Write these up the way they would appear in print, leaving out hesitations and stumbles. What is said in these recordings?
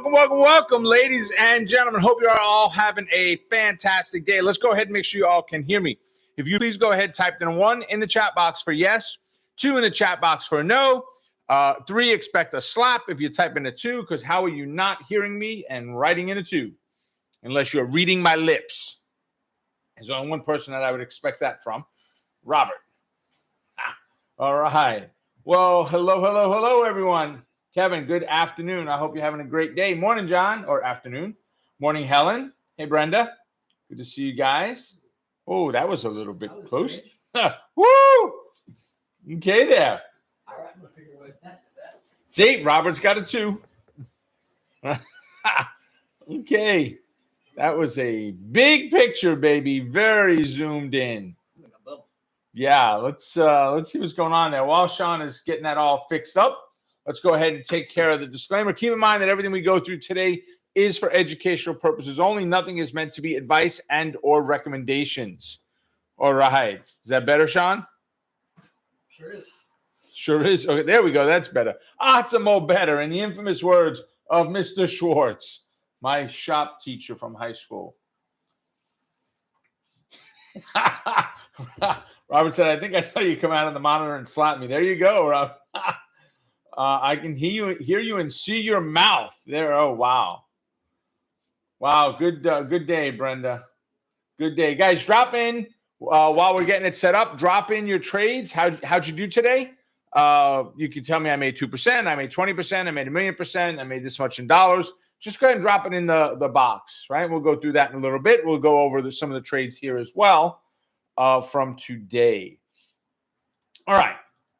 Welcome, ladies and gentlemen. Hope you are all having a fantastic day. Let's go ahead and make sure you all can hear me. If you please go ahead, type in 1 in the chat box for yes, 2 in the chat box for no, 3, expect a slap if you type in a 2, because how are you not hearing me and writing in a 2? Unless you're reading my lips. There's only one person that I would expect that from, Robert. All right. Well, hello, everyone. Kevin, good afternoon. I hope you're having a great day. Morning, John, or afternoon. Morning, Helen. Hey, Brenda. Good to see you guys. Oh, that was a little bit close. Woo! Okay, there. All right, I'm going to figure out that. See, Robert's got a 2. Okay. That was a big picture, baby. Very zoomed in. Yeah, let's see what's going on there. While Sean is getting that all fixed up, let's go ahead and take care of the disclaimer. Keep in mind that everything we go through today is for educational purposes only. Nothing is meant to be advice and or recommendations. All right. Is that better, Sean? Sure is. Sure is. Okay, there we go. That's better. It's a mo better. In the infamous words of Mr. Schwartz, my shop teacher from high school. Robert said, I think I saw you come out of the monitor and slap me. There you go, Rob. I can hear you and see your mouth there. Oh, wow. Wow. Good day, Brenda. Good day. Guys, drop in while we're getting it set up. Drop in your trades. How'd you do today? You can tell me I made 2%. I made 20%. I made 1,000,000%. I made this much in dollars. Just go ahead and drop it in the box, right? We'll go through that in a little bit. We'll go over some of the trades here as well from today. All right.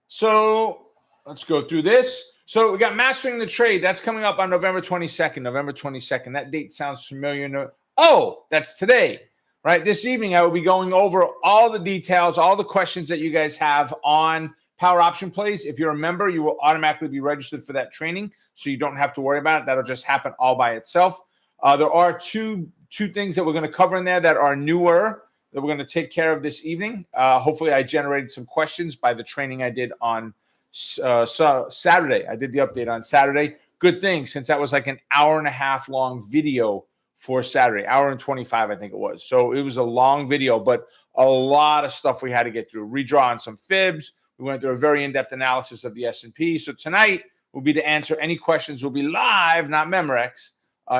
So let's go through this. So we got Mastering the Trade. That's coming up on November 22nd. November 22nd. That date sounds familiar. Oh, that's today, right? This evening, I will be going over all the details, all the questions that you guys have on power option plays. If you're a member, you will automatically be registered for that training, so you don't have to worry about it. That'll just happen all by itself. There are two things that we're going to cover in there that are newer that we're going to take care of this evening. Hopefully, I generated some questions by the training I did on Saturday. I did the update on Saturday. Good thing, since that was like an hour and a half long video for Saturday, hour and 25, I think it was. So it was a long video, but a lot of stuff we had to get through. Redraw on some fibs. We went through a very in-depth analysis of the S&P. So tonight will be to answer any questions. We'll be live, not Memorex,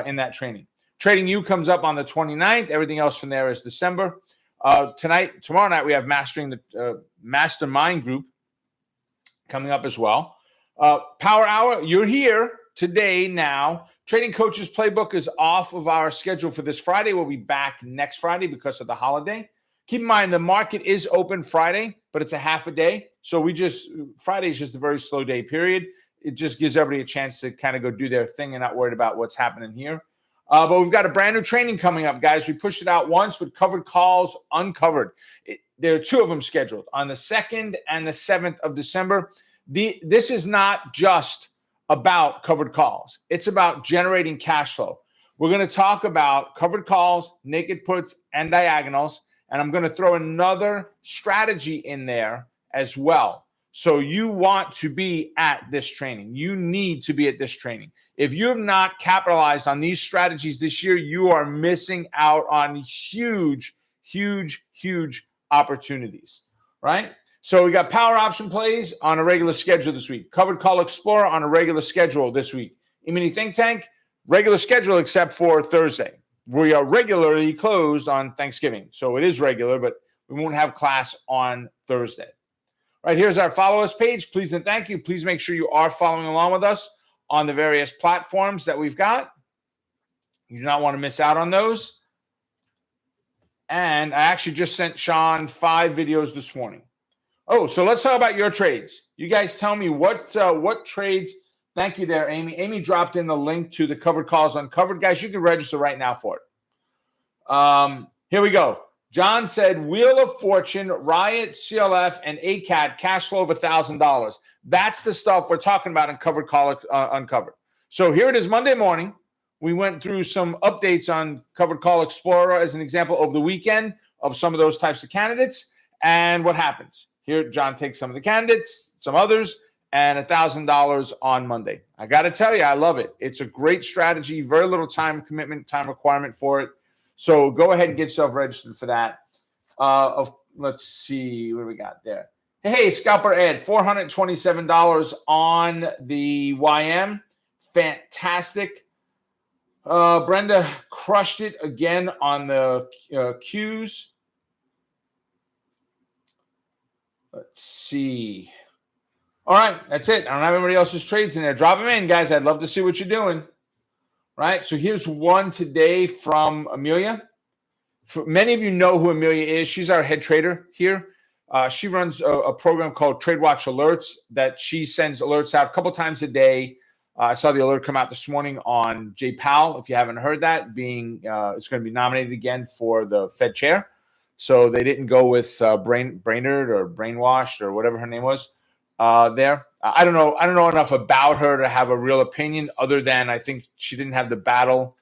in that training. Trading You comes up on the 29th. Everything else from there is December. Tomorrow night, we have Mastering the Mastermind Group coming up as well. Power Hour, you're here today now. Trading Coaches Playbook is off of our schedule for this Friday. We'll be back next Friday because of the holiday. Keep in mind, the market is open Friday, but it's a half a day. So Friday is just a very slow day period. It just gives everybody a chance to kind of go do their thing and not worried about what's happening here. But we've got a brand new training coming up, guys. We pushed it out once with covered calls uncovered. There are 2 of them scheduled on the 2nd and the 7th of December. This is not just about covered calls. It's about generating cash flow. We're going to talk about covered calls, naked puts, and diagonals. And I'm going to throw another strategy in there as well. So you want to be at this training. You need to be at this training. If you have not capitalized on these strategies this year, you are missing out on huge, huge, huge opportunities, right? So we got power option plays on a regular schedule this week. Covered Call Explorer on a regular schedule this week. E-mini Think Tank, regular schedule except for Thursday. We are regularly closed on Thanksgiving. So it is regular, but we won't have class on Thursday. All right, here's our follow us page. Please and thank you. Please make sure you are following along with us on the various platforms that we've got. You do not want to miss out on those. And I actually just sent Sean 5 videos this morning. Oh, so let's talk about your trades. You guys tell me what trades. Thank you there, Amy. Amy dropped in the link to the covered calls uncovered. Guys, you can register right now for it. Here we go. John said, Wheel of Fortune, Riot, CLF, and ACAT, cash flow of $1,000. That's the stuff we're talking about in covered call uncovered. So here it is Monday morning. We went through some updates on Covered Call Explorer as an example over the weekend of some of those types of candidates. And what happens? Here, John takes some of the candidates, some others, and $1,000 on Monday. I got to tell you, I love it. It's a great strategy, very little time commitment, time requirement for it. So go ahead and get yourself registered for that. Let's see what we got there. Hey, Scalper Ed, $427 on the YM. Fantastic. Brenda crushed it again on the Qs. Let's see. All right, that's it. I don't have anybody else's trades in there. Drop them in, guys. I'd love to see what you're doing. Right? So here's one today from Amelia. Many of you know who Amelia is. She's our head trader here. She runs a program called Trade Watch Alerts that she sends alerts out a couple times a day. I saw the alert come out this morning on Jay Powell. If you haven't heard that, it's going to be nominated again for the Fed chair. So they didn't go with Brainerd or Brainwashed or whatever her name was there. I don't know enough about her to have a real opinion other than I think she didn't have the battle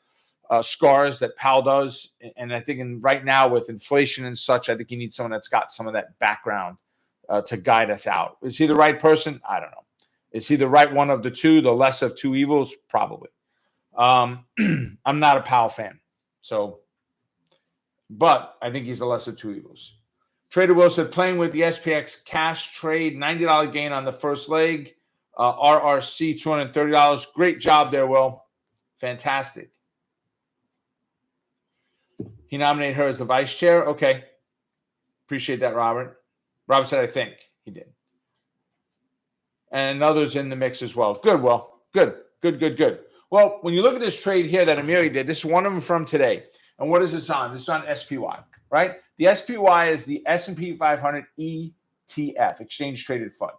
scars that Powell does. And I think right now with inflation and such, I think you need someone that's got some of that background to guide us out. Is he the right person? I don't know. Is he the right one of the two, the less of two evils? Probably. I'm not a Powell fan. But I think he's the less of two evils. Trader Will said, playing with the SPX cash trade, $90 gain on the first leg. RRC, $230. Great job there, Will. Fantastic. He nominated her as the vice chair. Okay. Appreciate that, Robert. Robert said, I think he did. And others in the mix as well. Good, Will. Good. Well, when you look at this trade here that Amelia did, this is one of them from today. And what is this on? This is on SPY, right? The SPY is the S&P 500 ETF, Exchange Traded Fund.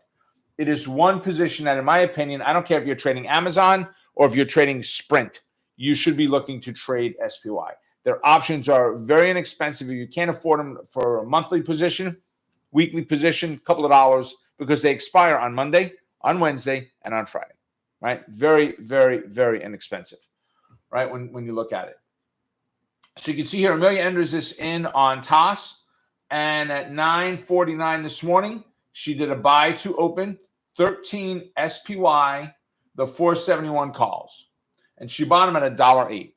It is one position that, in my opinion, I don't care if you're trading Amazon or if you're trading Sprint, you should be looking to trade SPY. Their options are very inexpensive. If you can't afford them for a monthly position, weekly position, couple of dollars, because they expire on Monday, on Wednesday, and on Friday, right? Very, very, very inexpensive, right, when you look at it. So you can see here, Amelia enters this in on TOS, and at 9:49 this morning, she did a buy to open, 13 SPY, the 471 calls, and she bought them at $1.08.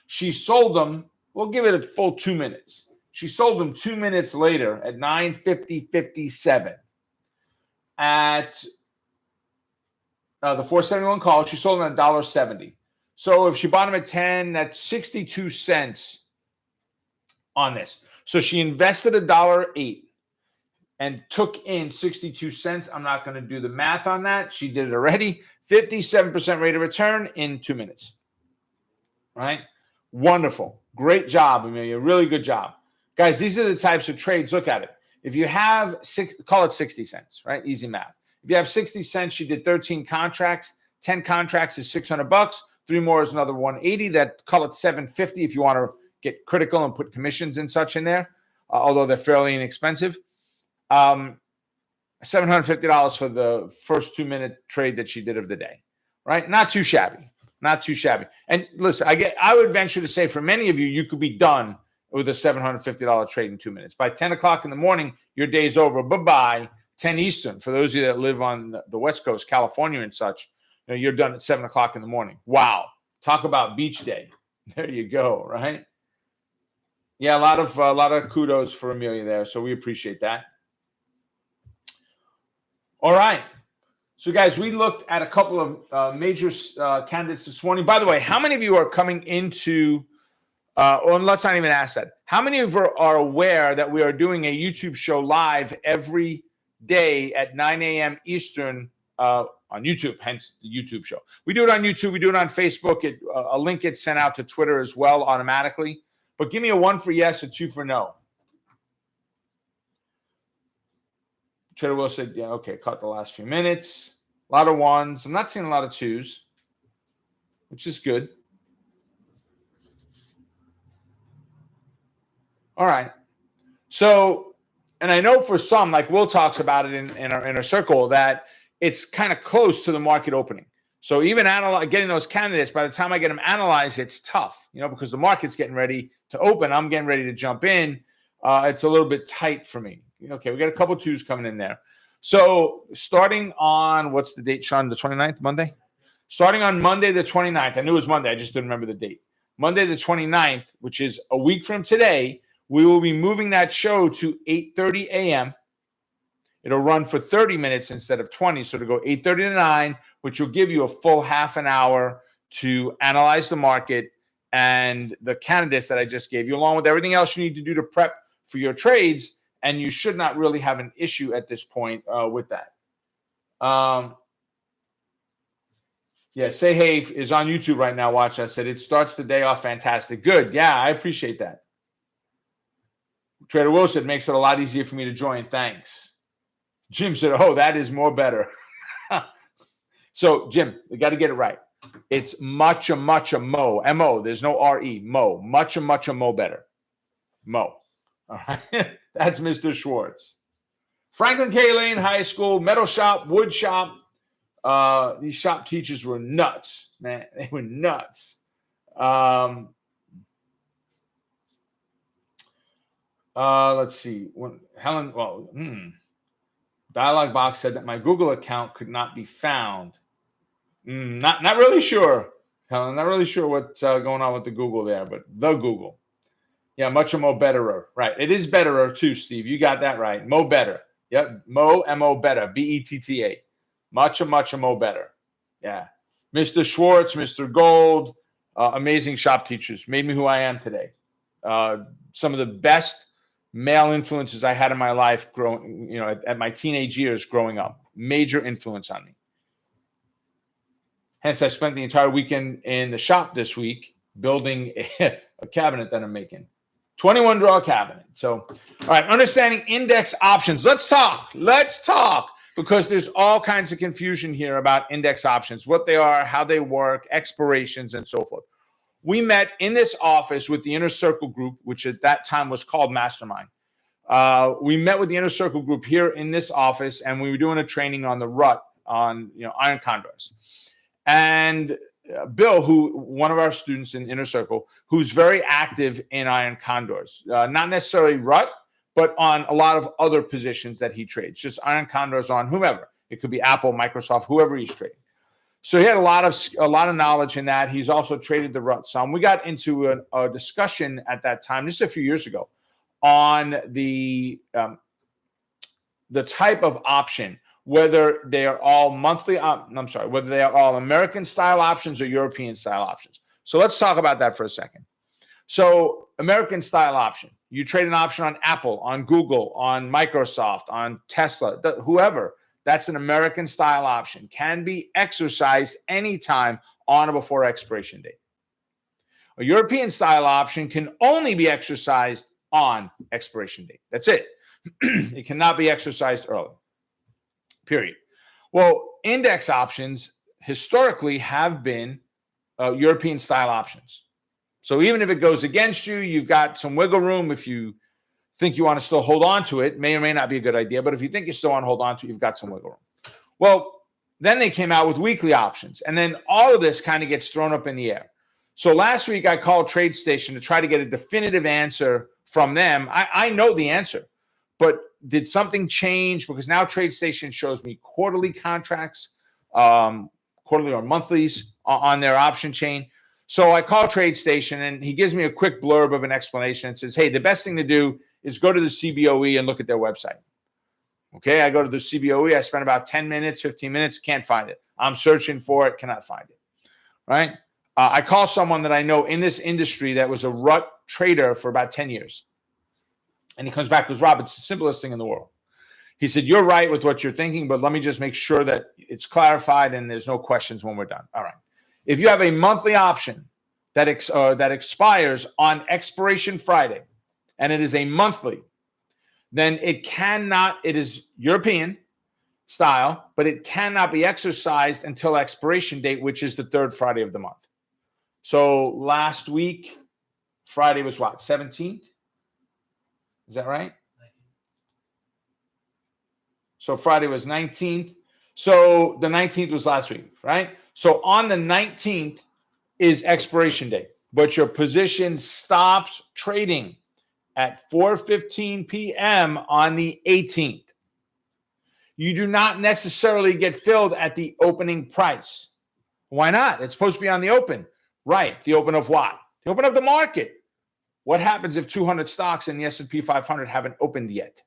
She sold them, we'll give it a full 2 minutes. She sold them 2 minutes later at 9:57. At the 471 call, she sold them at $1.70. So if she bought them at 10, that's 62 cents on this. So she invested $1.08 and took in 62 cents. I'm not going to do the math on that. She did it already. 57% rate of return in 2 minutes. Right? Wonderful. Great job, Amelia. Really good job. Guys, these are the types of trades. Look at it. If you have call it 60 cents, right? Easy math. If you have 60 cents, she did 13 contracts. 10 contracts is $600. 3 more is another 180. That call it 750 if you want to get critical and put commissions and such in there, although they're fairly inexpensive. $750 for the first 2 minute trade that she did of the day, right? Not too shabby. Not too shabby. And listen, I would venture to say for many of you, you could be done with a $750 trade in 2 minutes. By 10 o'clock in the morning, your day's over. Bye-bye. 10 Eastern. For those of you that live on the West Coast, California and such, you're done at 7 o'clock in the morning. Wow. Talk about beach day. There you go, right? Yeah, a lot of kudos for Amelia there. So we appreciate that. All right. So, guys, we looked at a couple of major candidates this morning. By the way, how many of you are coming into or let's not even ask that. How many of you are aware that we are doing a YouTube show live every day at 9 a.m. Eastern on YouTube, hence the YouTube show. We do it on YouTube. We do it on Facebook. A link gets sent out to Twitter as well automatically. But give me a 1 for yes, a 2 for no. Trader Will said, yeah, okay, caught the last few minutes. A lot of 1s. I'm not seeing a lot of 2s, which is good. All right. So, and I know for some, like Will talks about it in our circle, that it's kind of close to the market opening. So even getting those candidates, by the time I get them analyzed, it's tough, because the market's getting ready to open. I'm getting ready to jump in. It's a little bit tight for me. Okay, we got a couple 2s coming in there. So starting on, what's the date, Sean? The 29th, Monday? Starting on Monday the 29th. I knew it was Monday. I just didn't remember the date. Monday the 29th, which is a week from today, we will be moving that show to 8:30 a.m. It'll run for 30 minutes instead of 20. So to go 8:30 to 9, which will give you a full half an hour to analyze the market and the candidates that I just gave you, along with everything else you need to do to prep for your trades. And you should not really have an issue at this point with that. Yeah, Say Hey is on YouTube right now. Watch. I said it starts the day off fantastic. Good. Yeah, I appreciate that. Trader Will said makes it a lot easier for me to join. Thanks. Jim said, oh, that is more better. So, Jim, you got to get it right. It's much a mo. M-O. There's no R-E. Mo. Much a mo better. Mo. All right. That's Mr. Schwartz. Franklin K. Lane High School, metal shop, wood shop. These shop teachers were nuts, man. They were nuts. Let's see. Dialog box said that my Google account could not be found. Not really sure. Helen, not really sure what's going on with the Google there, but the Google. Yeah, much more betterer. Right. It is betterer too, Steve. You got that right. Mo better. Yep. Mo, M-O better. B-E-T-T-A. Much more better. Yeah. Mr. Schwartz, Mr. Gold, amazing shop teachers. Made me who I am today. Some of the best male influences I had in my life growing, at my teenage years growing up. Major influence on me. Hence, I spent the entire weekend in the shop this week building a cabinet that I'm making. 21 draw cabinet. So, all right, understanding index options. Let's talk. Because there's all kinds of confusion here about index options, what they are, how they work, expirations, and so forth. We met in this office with the Inner Circle group, which at that time was called Mastermind. We met with the Inner Circle group here in this office, and we were doing a training on the RUT, on iron condors. And Bill, one of our students in Inner Circle, who's very active in iron condors, not necessarily RUT, but on a lot of other positions that he trades, just iron condors on whomever. It could be Apple, Microsoft, whoever he's trading. So he had a lot of knowledge in that. He's also traded the RUT some. We got into a discussion at that time, just a few years ago, on the type of option, whether they are all whether they are all American style options or European style options. So let's talk about that for a second. So American style option, you trade an option on Apple, on Google, on Microsoft, on Tesla, whoever. That's an American style option. Can be exercised anytime on or before expiration date. A European style option can only be exercised on expiration date. That's it. It cannot be exercised early. Period. Well, index options historically have been European style options. So even if it goes against you, you've got some wiggle room. If you think you want to still hold on to it, may or may not be a good idea. But if you think you still want to hold on to it, you've got some wiggle room. Well, then they came out with weekly options. And then all of this kind of gets thrown up in the air. So last week I called TradeStation to try to get a definitive answer from them. I know the answer, but did something change? Because now TradeStation shows me quarterly contracts, quarterly or monthlies on their option chain. So I call TradeStation, and he gives me a quick blurb of an explanation and says, hey, the best thing to do is go to the CBOE and look at their website. Okay, I go to the CBOE. I spend about 10 minutes, 15 minutes, can't find it. I'm searching for it, cannot find it, right? I call someone that I know in this industry that was a RUT trader for about 10 years. And he comes back with, Rob, it's the simplest thing in the world. He said, you're right with what you're thinking, but let me just make sure that it's clarified and there's no questions when we're done. All right. If you have a monthly option that expires on expiration Friday, and it is a monthly, then it is European style, but it cannot be exercised until expiration date, which is the third Friday of the month. So last week, Friday was what, 17th? Is that right? So Friday was 19th. So the 19th was last week, right? So on the 19th is expiration date, but your position stops trading at 4:15 p.m. on the 18th. you do not necessarily get filled at the opening price. Why not? It's supposed to be on the open. Right. The open of what? The open of the market. What happens if 200 stocks in the S&P 500 haven't opened yet?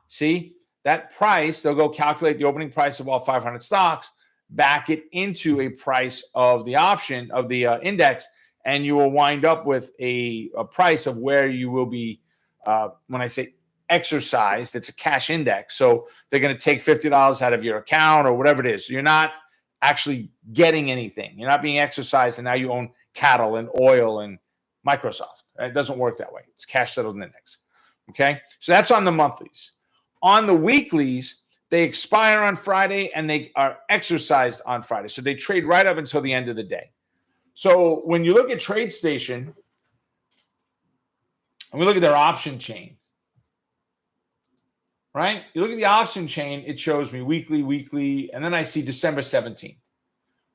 See? That price, they'll go calculate the opening price of all 500 stocks, back it into a price of the option of the index, and you will wind up with a price of where you will be, when I say exercised, it's a cash index. So they're going to take $50 out of your account or whatever it is. You're not actually getting anything. You're not being exercised, and now you own cattle and oil and Microsoft. It doesn't work that way. It's cash settled index. Okay? So that's on the monthlies. On the weeklies, they expire on Friday and they are exercised on Friday. So they trade right up until the end of the day. So when you look at TradeStation, and we look at their option chain, right? You look at the option chain, it shows me weekly, and then I see December 17th.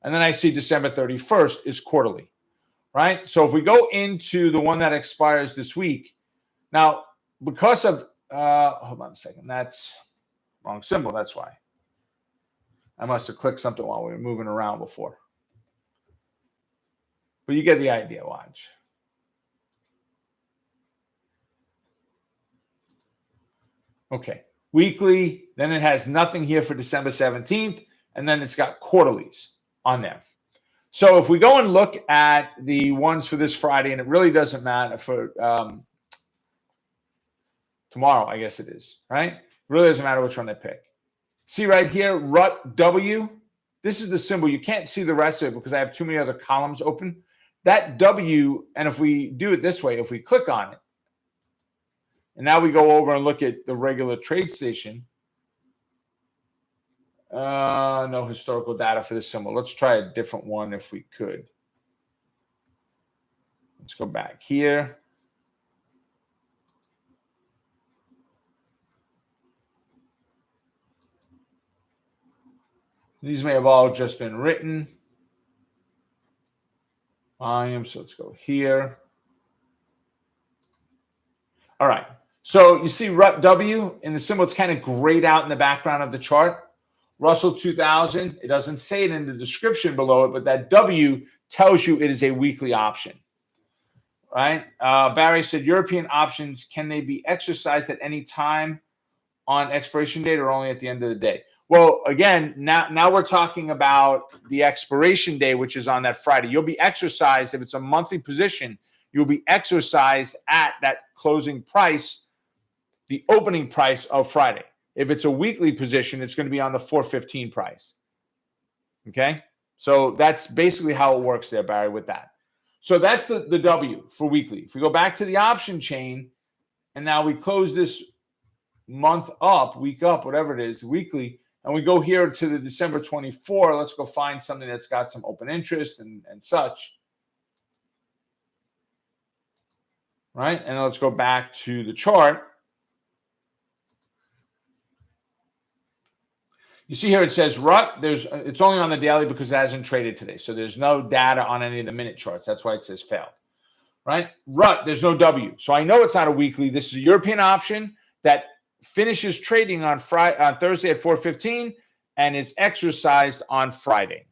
And then I see December 31st is quarterly, right? So if we go into the one that expires this week, now because of, hold on a second, that's wrong symbol, that's why. I must have clicked something while we were moving around before. But you get the idea, watch. Okay, weekly, then it has nothing here for December 17th, and then it's got quarterlies on there. So if we go and look at the ones for this Friday, and it really doesn't matter for tomorrow, I guess it is, right? It really doesn't matter which one I pick. See right here, RUT W. This is the symbol. You can't see the rest of it because I have too many other columns open. That W, and if we do it this way, if we click on it, and now we go over and look at the regular TradeStation, no historical data for this symbol. Let's try a different one if we could. Let's go back here. These may have all just been written. Volume, so let's go here. All right. So you see RUT W in the symbol, it's kind of grayed out in the background of the chart. Russell 2000, it doesn't say it in the description below it, but that W tells you it is a weekly option, right? Barry said, European options, can they be exercised at any time on expiration date or only at the end of the day? Well, again, now we're talking about the expiration day, which is on that Friday. You'll be exercised, if it's a monthly position, you'll be exercised at that closing price, the opening price of Friday. If it's a weekly position, it's going to be on the 415 price. Okay? So that's basically how it works there, Barry, with that. So that's the W for weekly. If we go back to the option chain, and now we close this month up, week up, whatever it is, weekly, and we go here to the December 24, let's go find something that's got some open interest and such. Right? And let's go back to the chart. You see here it says RUT. It's only on the daily because it hasn't traded today. So there's no data on any of the minute charts. That's why it says failed. Right? RUT, there's no W. So I know it's not a weekly. This is a European option that finishes trading on Thursday at 4:15 and is exercised on Friday.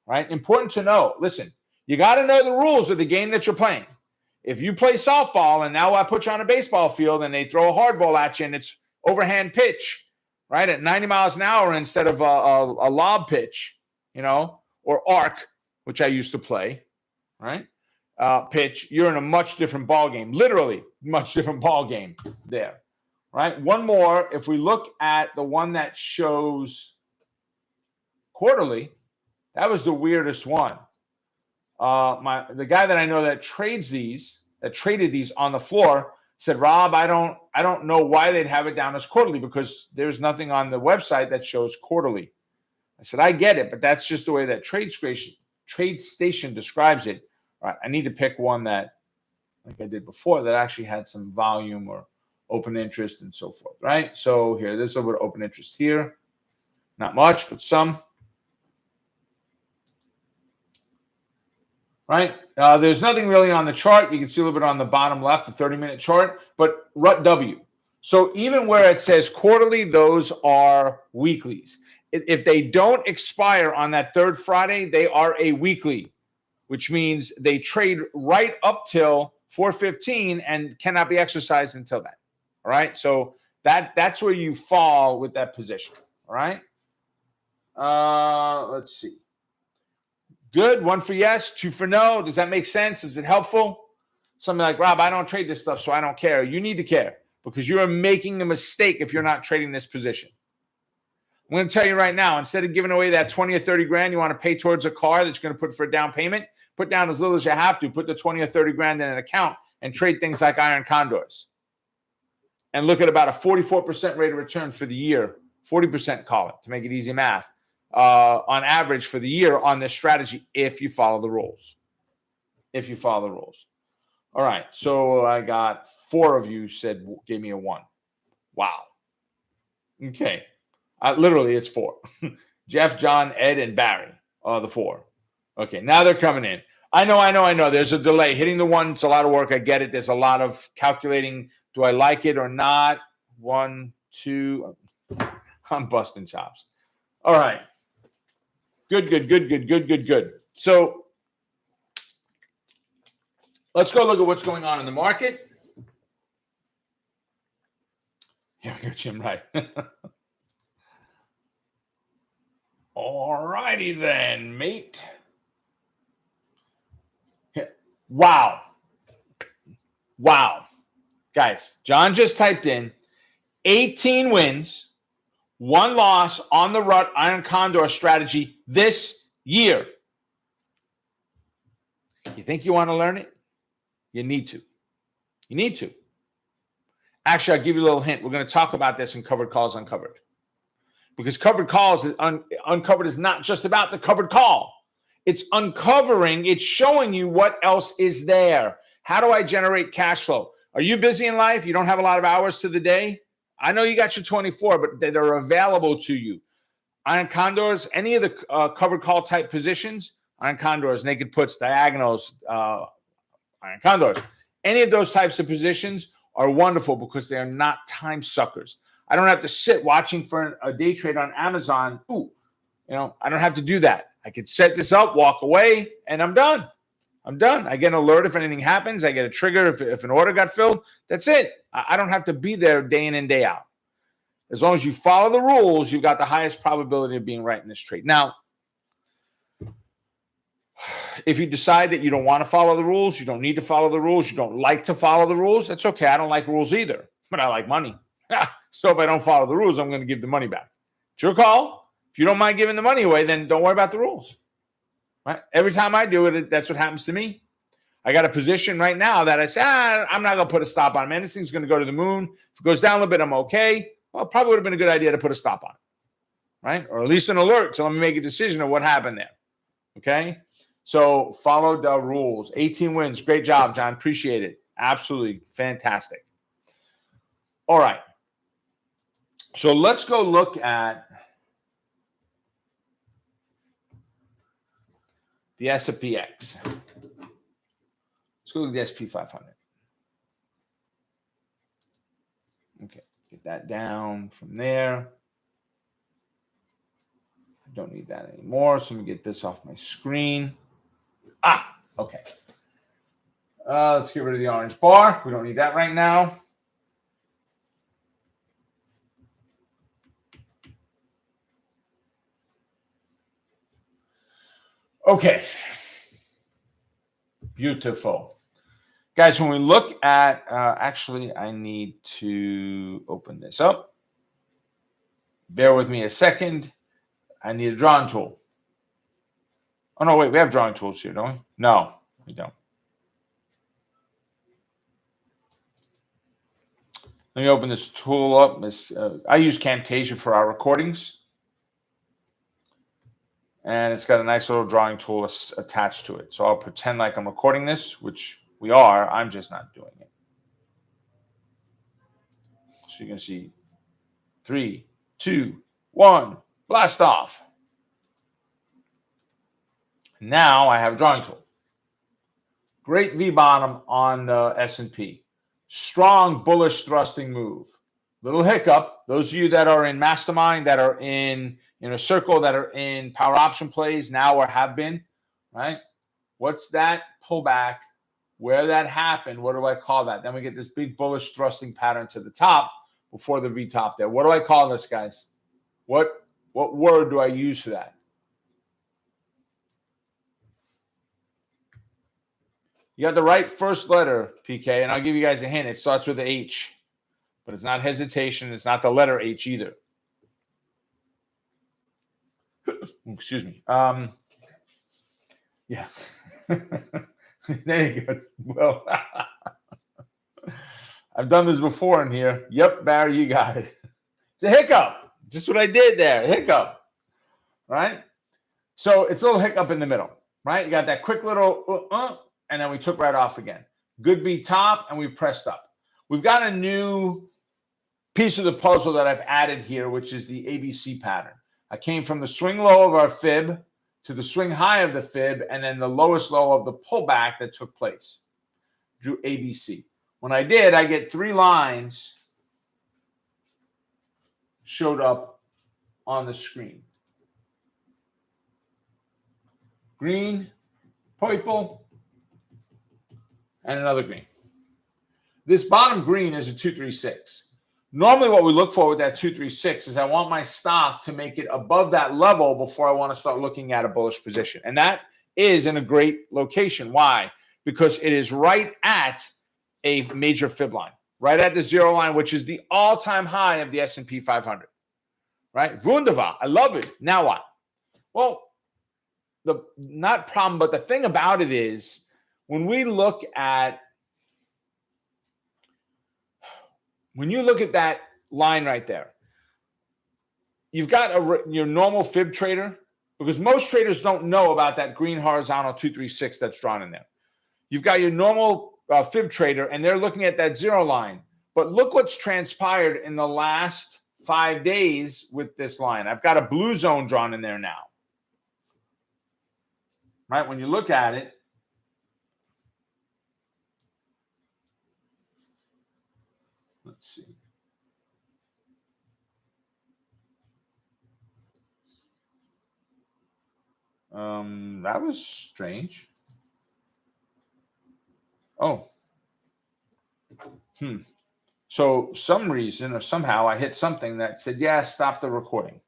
Right? Important to know. Listen, you got to know the rules of the game that you're playing. If you play softball and now I put you on a baseball field and they throw a hard ball at you and it's overhand pitch, right, at 90 miles an hour instead of a lob pitch, or arc, which I used to play, right, pitch, you're in a much different ball game, literally much different ball game there, right? One more, if we look at the one that shows quarterly, that was the weirdest one. The guy that I know that traded these on the floor said, Rob, I don't know why they'd have it down as quarterly because there's nothing on the website that shows quarterly. I said, I get it, but that's just the way that TradeStation describes it. All right, I need to pick one that, like I did before, that actually had some volume or open interest and so forth, right? So here, this is over open interest here. Not much, but some. Right? There's nothing really on the chart. You can see a little bit on the bottom left, the 30-minute chart, but RUT W. So even where it says quarterly, those are weeklies. If they don't expire on that third Friday, they are a weekly, which means they trade right up till 4:15 and cannot be exercised until then. All right. So that's where you fall with that position. All right. Let's see. Good. 1 for yes, 2 for no. Does that make sense? Is it helpful? Something like, Rob, I don't trade this stuff, so I don't care. You need to care because you are making a mistake if you're not trading this position. I'm going to tell you right now, instead of giving away that 20 or 30 grand you want to pay towards a car that you're going to put for a down payment, put down as little as you have to. Put the 20 or 30 grand in an account and trade things like iron condors. And look at about a 44% rate of return for the year, 40% call it to make it easy math, on average for the year on this strategy if you follow the rules. If you follow the rules. All right, so I got 4 of you gave me a 1. Wow. Okay. Literally, it's 4. Jeff, John, Ed, and Barry are the 4. Okay, now they're coming in. I know. There's a delay. Hitting the 1, it's a lot of work. I get it. There's a lot of calculating. Do I like it or not? 1, 2. I'm busting chops. All right. Good. So let's go look at what's going on in the market. Yeah, I got Jim right. All righty then, mate. Wow. Guys, John just typed in 18 wins, 1 loss on the rut iron condor strategy this year. You think you want to learn it? You need to. Actually, I'll give you a little hint. We're going to talk about this in Covered Calls Uncovered. Because Covered Calls Uncovered is not just about the covered call. It's uncovering, it's showing you what else is there. How do I generate cash flow? Are you busy in life? You don't have a lot of hours to the day? I know you got your 24, but they're available to you. Iron condors, any of the covered call type positions, iron condors, naked puts, diagonals, iron condors, any of those types of positions are wonderful because they are not time suckers. I don't have to sit watching for a day trade on Amazon. I don't have to do that. I could set this up, walk away, and I'm done. I get an alert if anything happens. I get a trigger if an order got filled. That's it. I don't have to be there day in and day out. As long as you follow the rules, you've got the highest probability of being right in this trade. Now, if you decide that you don't want to follow the rules, you don't need to follow the rules, you don't like to follow the rules, that's okay. I don't like rules either, but I like money. So if I don't follow the rules, I'm going to give the money back. It's your call. If you don't mind giving the money away, then don't worry about the rules. Right? Every time I do it, that's what happens to me. I got a position right now that I say, I'm not going to put a stop on it, man. This thing's going to go to the moon. If it goes down a little bit, I'm okay. Well, probably would have been a good idea to put a stop on it, right? Or at least an alert to let me make a decision of what happened there, okay? So follow the rules. 18 wins. Great job, John. Appreciate it. Absolutely fantastic. All right. So let's go look at the S&PX. Let's go look at the SP 500. Okay, get that down from there. I don't need that anymore, so let me get this off my screen. Okay. Let's get rid of the orange bar. We don't need that right now. Okay. Beautiful. Guys, when we look at, actually, I need to open this up. Bear with me a second. I need a drawing tool. Oh, no, wait, we have drawing tools here, don't we? No, we don't. Let me open this tool up. I use Camtasia for our recordings. And it's got a nice little drawing tool attached to it. So I'll pretend like I'm recording this, which we are. I'm just not doing it. So you can see 3, 2, 1, blast off. Now I have a drawing tool. Great V bottom on the S&P. Strong bullish thrusting move. Little hiccup. Those of you that are in mastermind, that are in a circle, that are in power option plays now or have been, right? What's that pullback? Where that happened? What do I call that? Then we get this big bullish thrusting pattern to the top before the V top there. What do I call this, guys? What word do I use for that? You got the right first letter, PK, and I'll give you guys a hint. It starts with the H, but it's not hesitation. It's not the letter H either. Excuse me. Yeah. There you go. Well, I've done this before in here. Yep, Barry, you got it. It's a hiccup. Just what I did there. Hiccup. Right? So it's a little hiccup in the middle. Right? You got that quick little and then we took right off again. Good V top, and we pressed up. We've got a new piece of the puzzle that I've added here, which is the ABC pattern. I came from the swing low of our fib to the swing high of the fib, and then the lowest low of the pullback that took place. Drew ABC. When I did, I get 3 lines showed up on the screen. Green, purple, and another green. This bottom green is a 236. Normally what we look for with that 236 is I want my stock to make it above that level before I want to start looking at a bullish position. And that is in a great location. Why? Because it is right at a major fib line, right at the 0 line, which is the all-time high of the S&P 500. Right? Wunderbar. I love it. Now what? Well, the not problem, but the thing about it is when you look at that line right there, you've got your normal fib trader, because most traders don't know about that green horizontal 236 that's drawn in there. You've got your normal fib trader, and they're looking at that 0 line. But look what's transpired in the last 5 days with this line. I've got a blue zone drawn in there now. Right? When you look at it, let's see. That was strange. Oh. So some reason or somehow I hit something that said, yeah, stop the recording.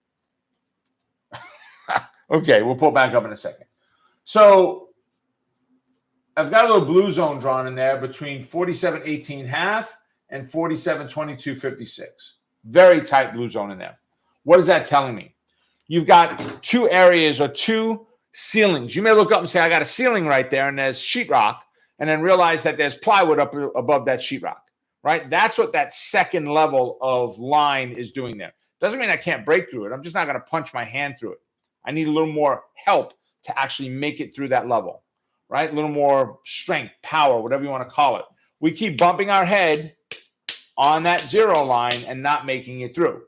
Okay, we'll pull back up in a second. So I've got a little blue zone drawn in there between 47.18.5 and 47.22.56. Very tight blue zone in there. What is that telling me? You've got 2 areas or 2 ceilings. You may look up and say, I got a ceiling right there, and there's sheetrock, and then realize that there's plywood up above that sheetrock, right? That's what that second level of line is doing there. Doesn't mean I can't break through it. I'm just not going to punch my hand through it. I need a little more help to actually make it through that level, right? A little more strength, power, whatever you want to call it. We keep bumping our head on that 0 line and not making it through.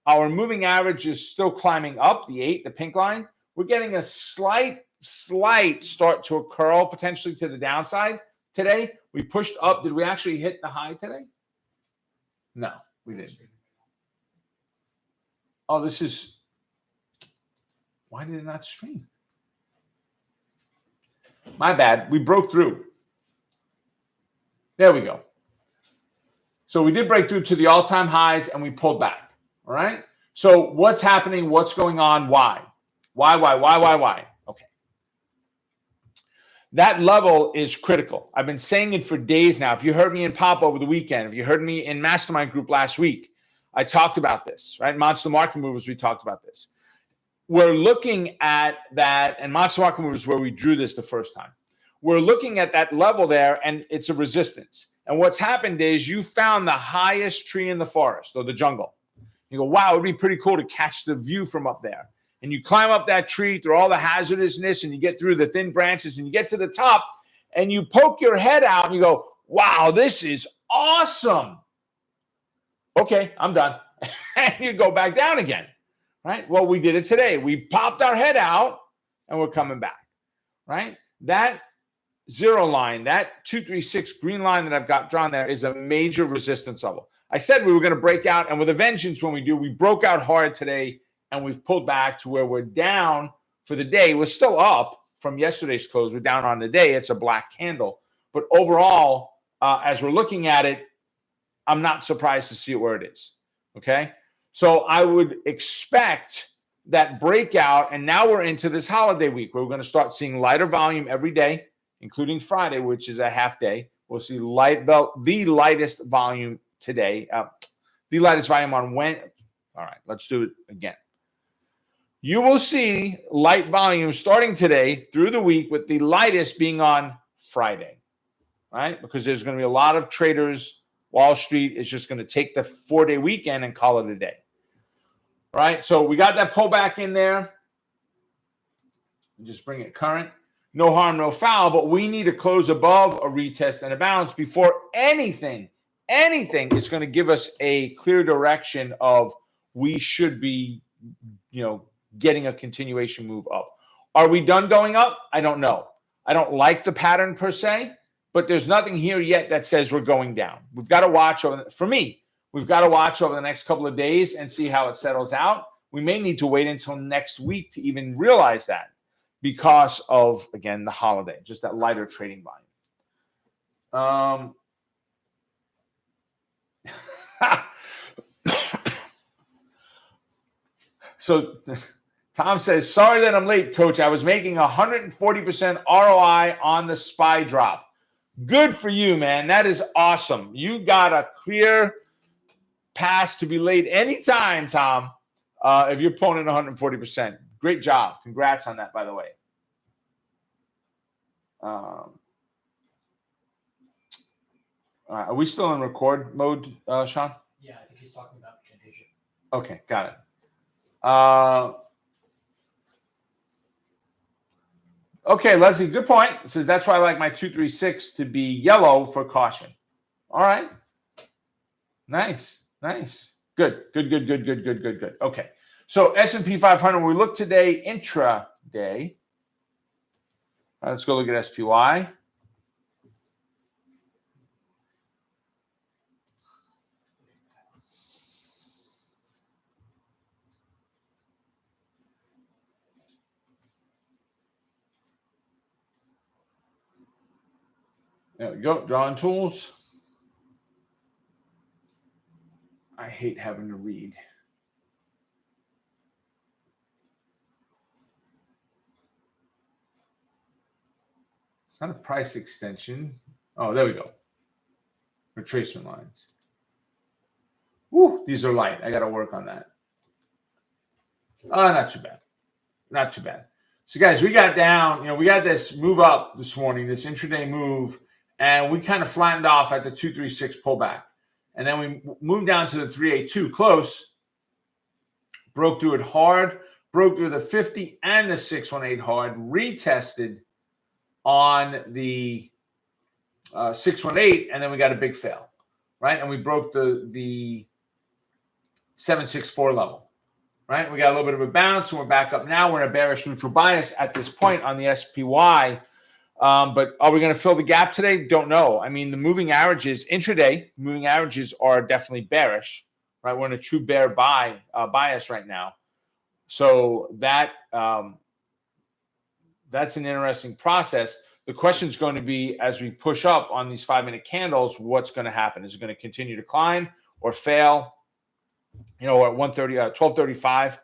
Our moving average is still climbing up, the 8, the pink line. We're getting a slight start to a curl potentially to the downside today. We pushed up. Did we actually hit the high today? No, we didn't. Oh, this is... Why did it not stream? My bad. We broke through. There we go. So we did break through to the all-time highs, and we pulled back. All right? So what's happening? What's going on? Why? Why? Okay. That level is critical. I've been saying it for days now. If you heard me in Pop over the weekend, if you heard me in Mastermind Group last week, I talked about this, right? Monster Market Movers, we talked about this. We're looking at that, and Monster Market Movers is where we drew this the first time. We're looking at that level there, and it's a resistance. And what's happened is you found the highest tree in the forest or the jungle. You go, wow, it'd be pretty cool to catch the view from up there. And you climb up that tree through all the hazardousness, and you get through the thin branches, and you get to the top, and you poke your head out, and you go, wow, this is awesome. Okay, I'm done. And you go back down again, right? Well, we did it today. We popped our head out, and we're coming back, right? That 0 line, that 236 green line that I've got drawn there is a major resistance level. I said we were going to break out, and with a vengeance when we do. We broke out hard today, and we've pulled back to where we're down for the day. We're still up from yesterday's close. We're down on the day. It's a black candle. But overall, as we're looking at it, I'm not surprised to see it where it is, okay? So I would expect that breakout, and now we're into this holiday week where we're going to start seeing lighter volume every day, including Friday, which is a half day. We'll see the lightest volume today, the lightest volume on Wednesday. All right, let's do it again. You will see light volume starting today through the week, with the lightest being on Friday, right? Because there's going to be a lot of traders. Wall Street is just going to take the 4-day weekend and call it a day. All right, so we got that pullback in there. Just bring it current. No harm, no foul, but we need to close above a retest and a bounce before anything is going to give us a clear direction of we should be, getting a continuation move up. Are we done going up? I don't know. I don't like the pattern per se, but there's nothing here yet that says we're going down. We've got to watch we've got to watch over the next couple of days and see how it settles out. We may need to wait until next week to even realize that because of, again, the holiday, just that lighter trading volume. So Tom says, sorry that I'm late, Coach. I was making 140% ROI on the SPY drop. Good for you, man. That is awesome. You got a clear pass to be late anytime, Tom, if you're pulling in 140%. Great job. Congrats on that, by the way. All right, are we still in record mode, Sean? Yeah, I think he's talking about contagion. Okay, got it. Okay, Leslie, good point. It says that's why I like my 236 to be yellow for caution. All right. Nice. Good. Okay. So S&P 500, we look today intraday. All right, let's go look at SPY. There we go. Drawing tools. I hate having to read. It's not a price extension. Oh, there we go. Retracement lines. Woo, these are light. I got to work on that. Not too bad. So, guys, we got down. We got this move up this morning, this intraday move, and we kind of flattened off at the 236 pullback. And then we moved down to the 382 close, broke through it hard, broke through the 50 and the 618 hard, retested on the 618, and then we got a big fail, right? And we broke the 764 level, right? We got a little bit of a bounce, and we're back up now. We're in a bearish neutral bias at this point on the SPY. But are we going to fill the gap today? Don't know. I mean, the moving averages, intraday moving averages are definitely bearish, right? We're in a true bear bias right now. So that's an interesting process. The question is going to be, as we push up on these 5-minute candles, what's going to happen? Is it going to continue to climb or fail? At 12:35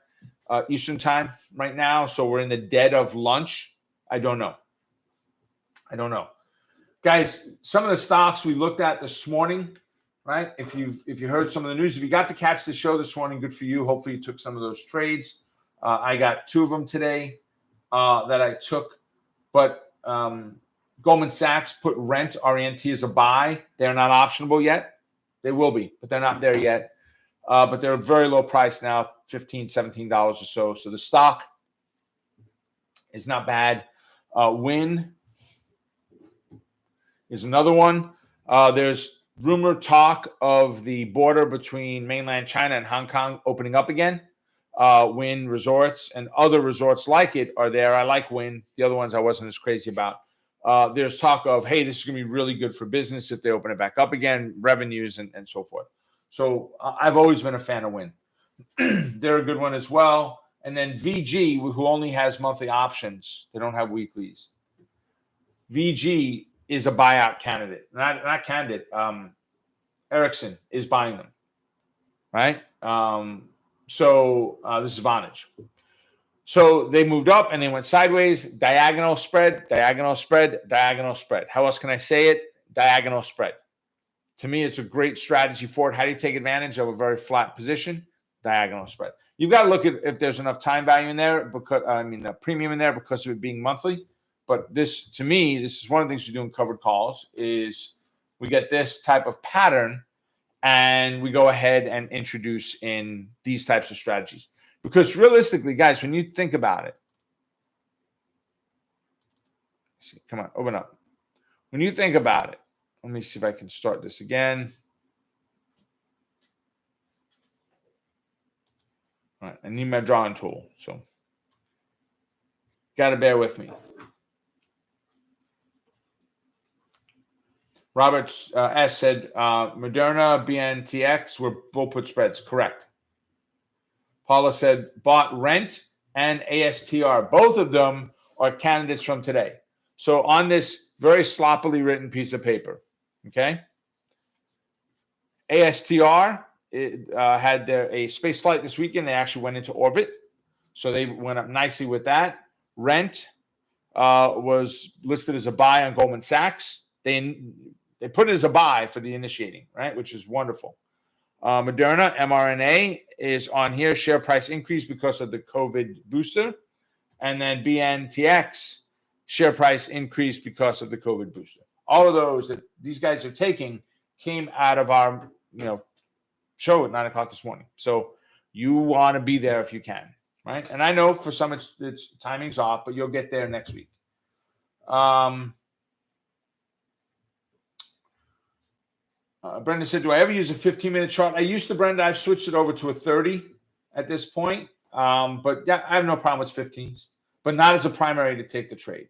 Eastern time right now. So we're in the dead of lunch. I don't know. Guys, some of the stocks we looked at this morning, right? If you heard some of the news, if you got to catch the show this morning, good for you. Hopefully you took some of those trades. I got 2 of them today that I took. But Goldman Sachs put rent, RENT, as a buy. They're not optionable yet. They will be, but they're not there yet. But they're a very low price now, $15, $17 or so. So the stock is not bad. Win is another one. There's talk of the border between mainland China and Hong Kong opening up again. Wynn Resorts and other resorts like it are there. I like Wynn. The other ones I wasn't as crazy about. There's talk of, hey, this is going to be really good for business if they open it back up again, revenues and so forth. So I've always been a fan of Win. They're a good one as well. And then VG, who only has monthly options, they don't have weeklies. VG is a buyout candidate, not candidate. Ericsson is buying them, right? So this is Vonage. So they moved up and they went sideways, diagonal spread, diagonal spread, diagonal spread. How else can I say it? Diagonal spread. To me, it's a great strategy for it. How do you take advantage of a very flat position? Diagonal spread. You've got to look at if there's enough time value in there, because a premium in there because of it being monthly. But this, to me, this is one of the things we do in covered calls is we get this type of pattern and we go ahead and introduce in these types of strategies. Because realistically, guys, when you think about it, come on, open up. When you think about it, let me see if I can start this again. All right, I need my drawing tool, so got to bear with me. Robert S. said, Moderna, BNTX were full put spreads. Correct. Paula said, bought Rent and ASTR. Both of them are candidates from today. So on this very sloppily written piece of paper, okay, ASTR had a space flight this weekend. They actually went into orbit. So they went up nicely with that. Rent was listed as a buy on Goldman Sachs. They put it as a buy for the initiating, right, which is wonderful. Moderna, mRNA, is on here. Share price increase because of the COVID booster. And then BNTX, share price increase because of the COVID booster. All of those that these guys are taking came out of our show at 9 o'clock this morning. So you want to be there if you can, right? And I know for some it's timing's off, but you'll get there next week. Brenda said, do I ever use a 15-minute chart? I used to, Brenda. I've switched it over to a 30 at this point. But yeah, I have no problem with 15s, but not as a primary to take the trade.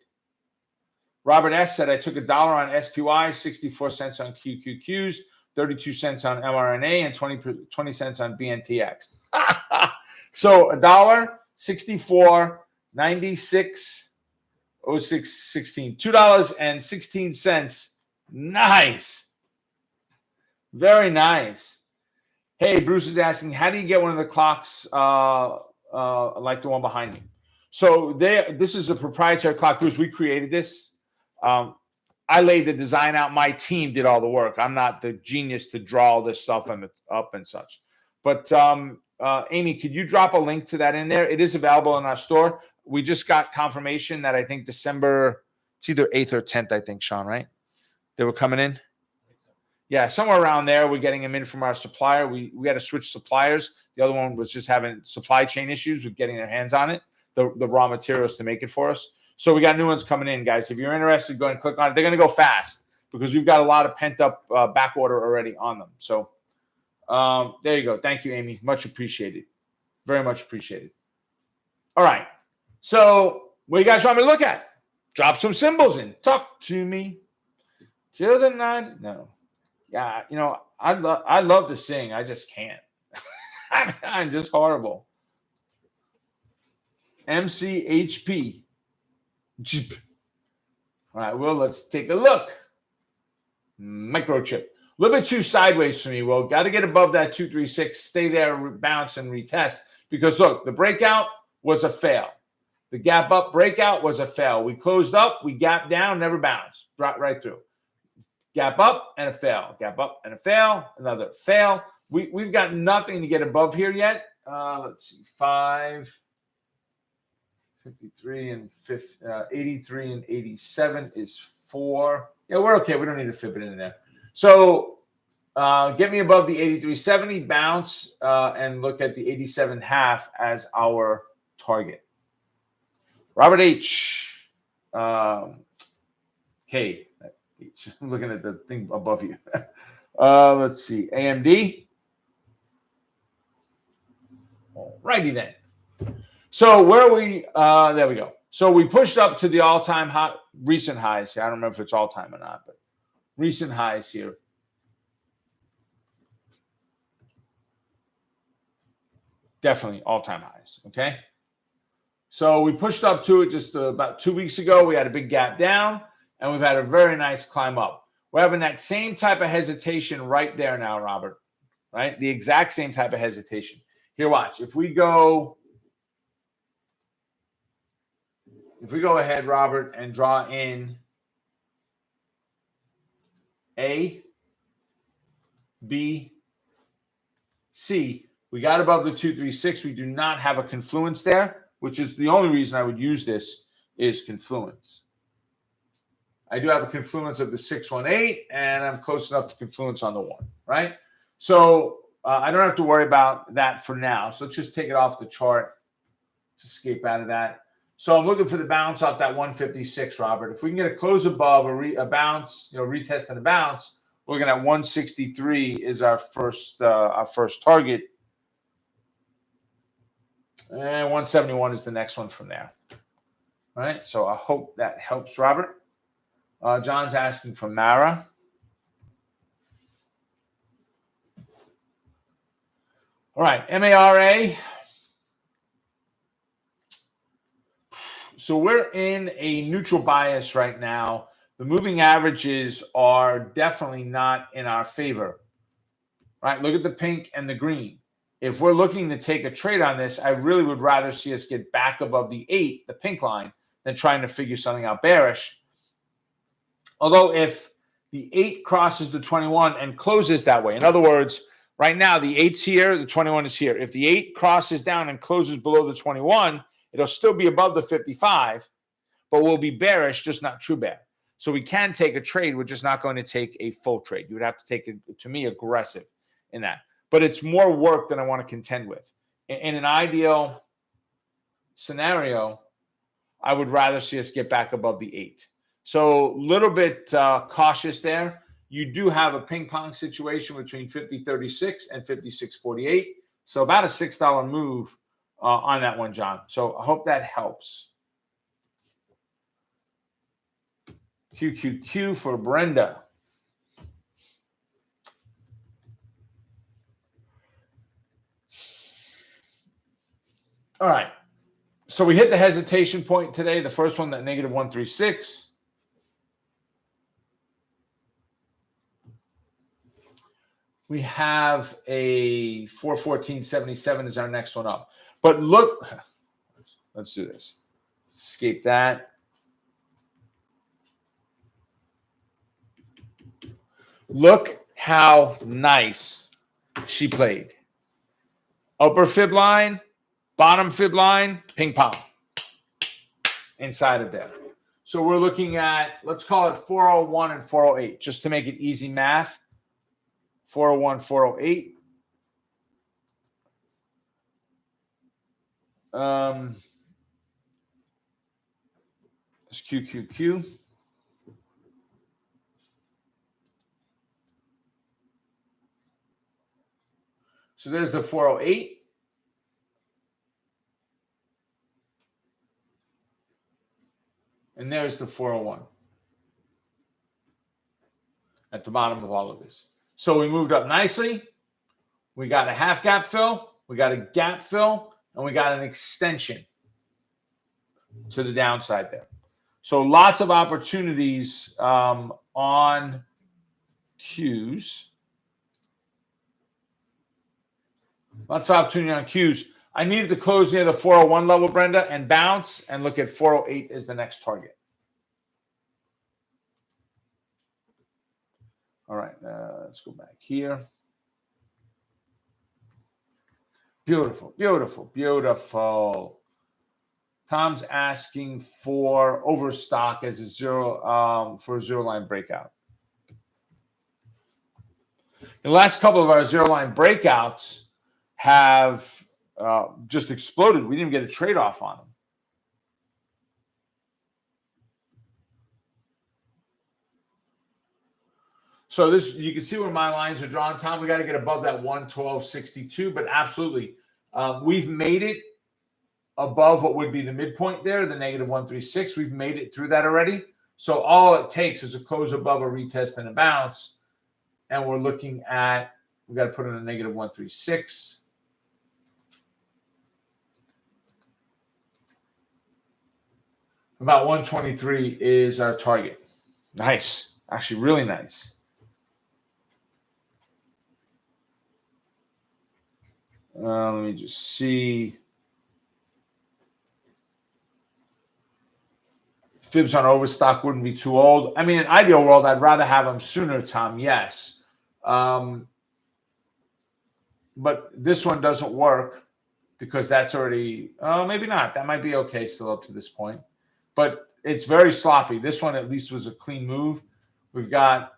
Robert S. said, I took $1 on SPY, 64 cents on QQQs, 32 cents on mRNA, and 20 cents on BNTX. So $1, 64, 96, 06, 16, $2.16. Nice. Very nice. Hey, Bruce is asking, how do you get one of the clocks like the one behind me? So this is a proprietary clock, Bruce. We created this. I laid the design out. My team did all the work. I'm not the genius to draw all this stuff up and such. But Amy, could you drop a link to that in there? It is available in our store. We just got confirmation that I think December, it's either 8th or 10th, I think, Sean, right? They were coming in? Yeah, somewhere around there. We're getting them in from our supplier. We had to switch suppliers. The other one was just having supply chain issues with getting their hands on it, the raw materials to make it for us. So we got new ones coming in, guys. If you're interested, go and click on it. They're going to go fast because we've got a lot of pent-up back order already on them. So there you go. Thank you, Amy. Much appreciated. Very much appreciated. All right. So what do you guys want me to look at? Drop some symbols in. Talk to me. Till the night. No. Yeah, I love to sing. I just can't. I'm just horrible. MCHP. All right, well, let's take a look. Microchip. A little bit too sideways for me. Well, got to get above that 236. Stay there, bounce, and retest. Because, look, the breakout was a fail. The gap up breakout was a fail. We closed up. We gapped down, never bounced. Dropped right through. Gap up and a fail. Gap up and a fail. Another fail. We've got nothing to get above here yet. Let's see. 5, 53 and 83 and 87 is 4. Yeah, we're okay. We don't need to flip it in there. So get me above the 83.70, bounce, and look at the 87.5 as our target. Robert H. K. I'm looking at the thing above you. Let's see. AMD. All righty then. So where are we? There we go. So we pushed up to the all-time high, recent highs. I don't remember if it's all-time or not, but recent highs here. Definitely all-time highs, okay? So we pushed up to it just about 2 weeks ago. We had a big gap down, and we've had a very nice climb up. We're having that same type of hesitation right there now, Robert, right? The exact same type of hesitation. Here, watch. If we go ahead, Robert, and draw in A, B, C, we got above the 236. We do not have a confluence there, which is the only reason I would use this is confluence. I do have a confluence of the 618, and I'm close enough to confluence on the 1, right? So I don't have to worry about that for now. So let's just take it off the chart to escape out of that. So I'm looking for the bounce off that 156, Robert. If we can get a close above a bounce, retest and a bounce, we're looking at 163 is our first target. And 171 is the next one from there. All right, so I hope that helps, Robert. John's asking for Mara. All right, MARA. So we're in a neutral bias right now. The moving averages are definitely not in our favor. Right? Look at the pink and the green. If we're looking to take a trade on this, I really would rather see us get back above the 8, the pink line, than trying to figure something out bearish. Although if the 8 crosses the 21 and closes that way, in other words, right now the 8's here, the 21 is here. If the 8 crosses down and closes below the 21, it'll still be above the 55, but will be bearish, just not true bear. So we can take a trade. We're just not going to take a full trade. You would have to take it, to me, aggressive in that. But it's more work than I want to contend with. In an ideal scenario, I would rather see us get back above the 8. So a little bit cautious there. You do have a ping pong situation between 50.36 and 56.48. So about a $6 move on that one, John. So I hope that helps. QQQ for Brenda. All right. So we hit the hesitation point today. The first one, that negative 136. We have a 414.77 is our next one up. But look, let's do this. Escape that. Look how nice she played. Upper fib line, bottom fib line, ping pong inside of there. So we're looking at, let's call it 401 and 408, just to make it easy math. 401, 408. It's QQQ. So there's the 408. And there's the 401 at the bottom of all of this. So we moved up nicely. We got a half gap fill. We got a gap fill. And we got an extension to the downside there. So lots of opportunities on Qs. Lots of opportunity on Qs. I needed to close near the 401 level, Brenda, and bounce and look at 408 as the next target. All right, let's go back here. Beautiful, beautiful, beautiful. Tom's asking for overstock as a zero for a zero line breakout. The last couple of our zero line breakouts have just exploded. We didn't even get a trade off on them. So this, you can see where my lines are drawn, Tom. We got to get above that 112.62, but absolutely, we've made it above what would be the midpoint there, the negative 136. We've made it through that already. So all it takes is a close above a retest and a bounce, and we're looking at, we got to put in a negative 136. About 123 is our target. Nice. Actually, really nice. Let me just see. Fibs on overstock wouldn't be too old. I mean, in an ideal world, I'd rather have them sooner, Tom. Yes. But this one doesn't work because that's already, maybe not. That might be okay still up to this point. But it's very sloppy. This one at least was a clean move. We've got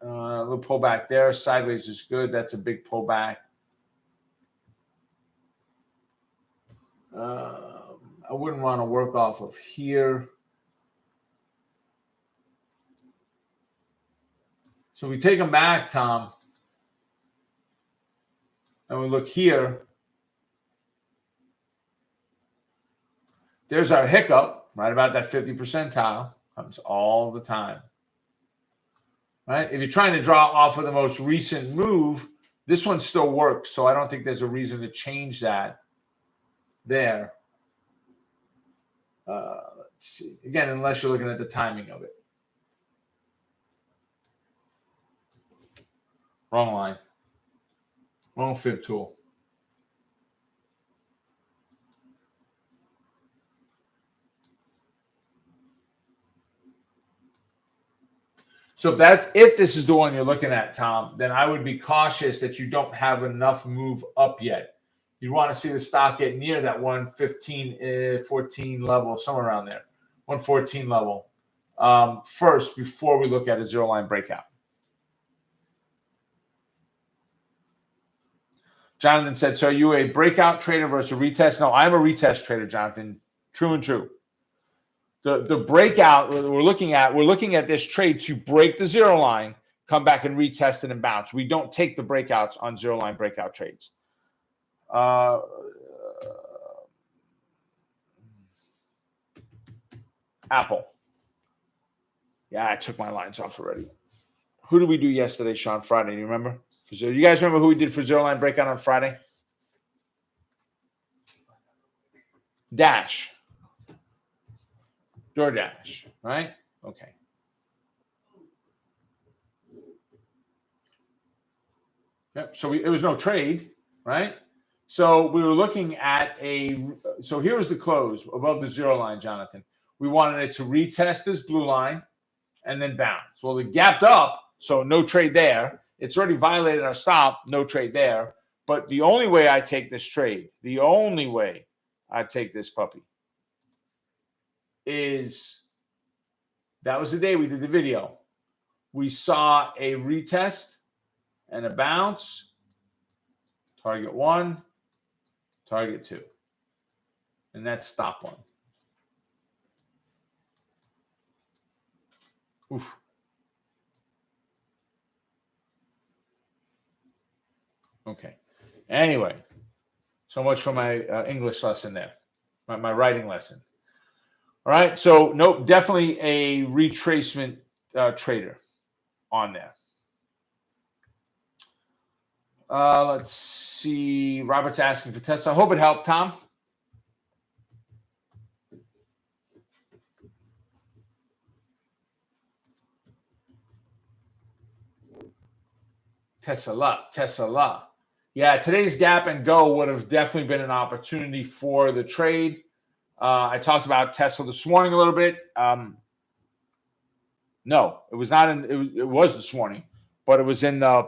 a little pullback there. Sideways is good. That's a big pullback. I wouldn't want to work off of here. So we take them back, Tom, and we look here. There's our hiccup, right about that 50 percentile. Comes all the time. Right? If you're trying to draw off of the most recent move, this one still works. So I don't think there's a reason to change that there. Let's see. Again, unless you're looking at the timing of it. Wrong line. Wrong fib tool. So if this is the one you're looking at, Tom, then I would be cautious that you don't have enough move up yet. You want to see the stock get near that 115, 14 level, somewhere around there, 114 level first before we look at a zero line breakout. Jonathan said, so are you a breakout trader versus a retest? No, I'm a retest trader, Jonathan. True and true. The breakout we're looking at this trade to break the zero line, come back and retest it and bounce. We don't take the breakouts on zero line breakout trades. Apple. Yeah, I took my lines off already. Who did we do yesterday, Sean? Friday. Do you remember? You guys remember who we did for zero line breakout on Friday? Dash. DoorDash, right? Okay. Yep. So it was no trade, right? So we were looking at so here was the close above the zero line, Jonathan. We wanted it to retest this blue line and then bounce. Well, it gapped up, so no trade there. It's already violated our stop, no trade there. But the only way I take this trade, the only way I take this puppy is that was the day we did the video. We saw a retest and a bounce. Target 1, target 2. And that's stop 1. Oof. Okay. Anyway, so much for my English lesson there, my writing lesson. All right. So, nope, definitely a retracement trader on there. Let's see. Robert's asking for Tesla. I hope it helped, Tom. Tesla. Yeah, today's gap and go would have definitely been an opportunity for the trade. I talked about Tesla this morning a little bit. No, it was not it was this morning, but it was in the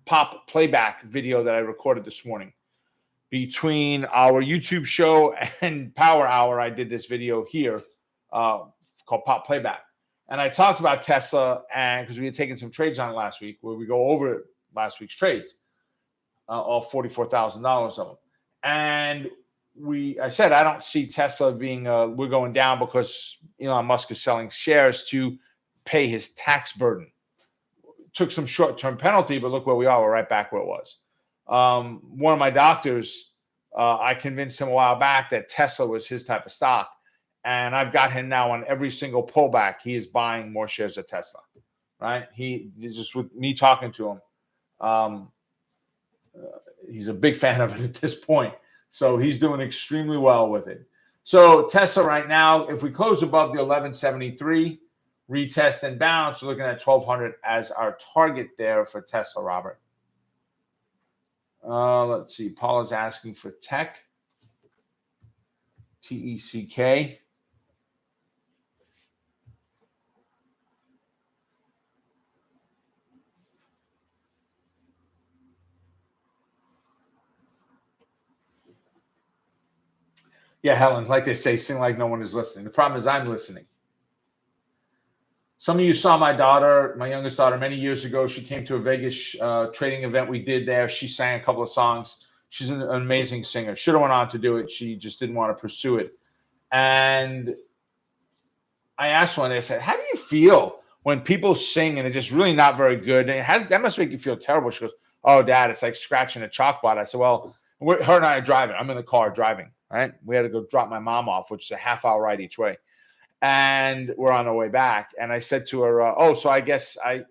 pop playback video that I recorded this morning. Between our YouTube show and Power Hour, I did this video here called Pop Playback. And I talked about Tesla, and because we had taken some trades on it last week, where we go over last week's trades, all $44,000 of them. And I said, I don't see Tesla being, we're going down because Elon Musk is selling shares to pay his tax burden. Took some short-term penalty, but look where we are. We're right back where it was. One of my doctors, I convinced him a while back that Tesla was his type of stock. And I've got him now on every single pullback. He is buying more shares of Tesla, right? He just with me talking to him, he's a big fan of it at this point. So he's doing extremely well with it. So Tesla right now, if we close above the 1173, retest and bounce, we're looking at 1200 as our target there for Tesla, Robert. Let's see. Paul is asking for tech. TECK. Yeah, Helen, like they say, sing like no one is listening. The problem is I'm listening. Some of you saw my daughter, my youngest daughter, many years ago. She came to a Vegas trading event we did there. She sang a couple of songs. She's an amazing singer. Should have went on to do it. She just didn't want to pursue it. And I asked one day, I said, how do you feel when people sing and it's just really not very good? And that must make you feel terrible. She goes, oh, Dad, it's like scratching a chalkboard. I said, well, her and I are driving. I'm in the car driving, right? We had to go drop my mom off, which is a half-hour ride each way. And we're on our way back. And I said to her, so I guess I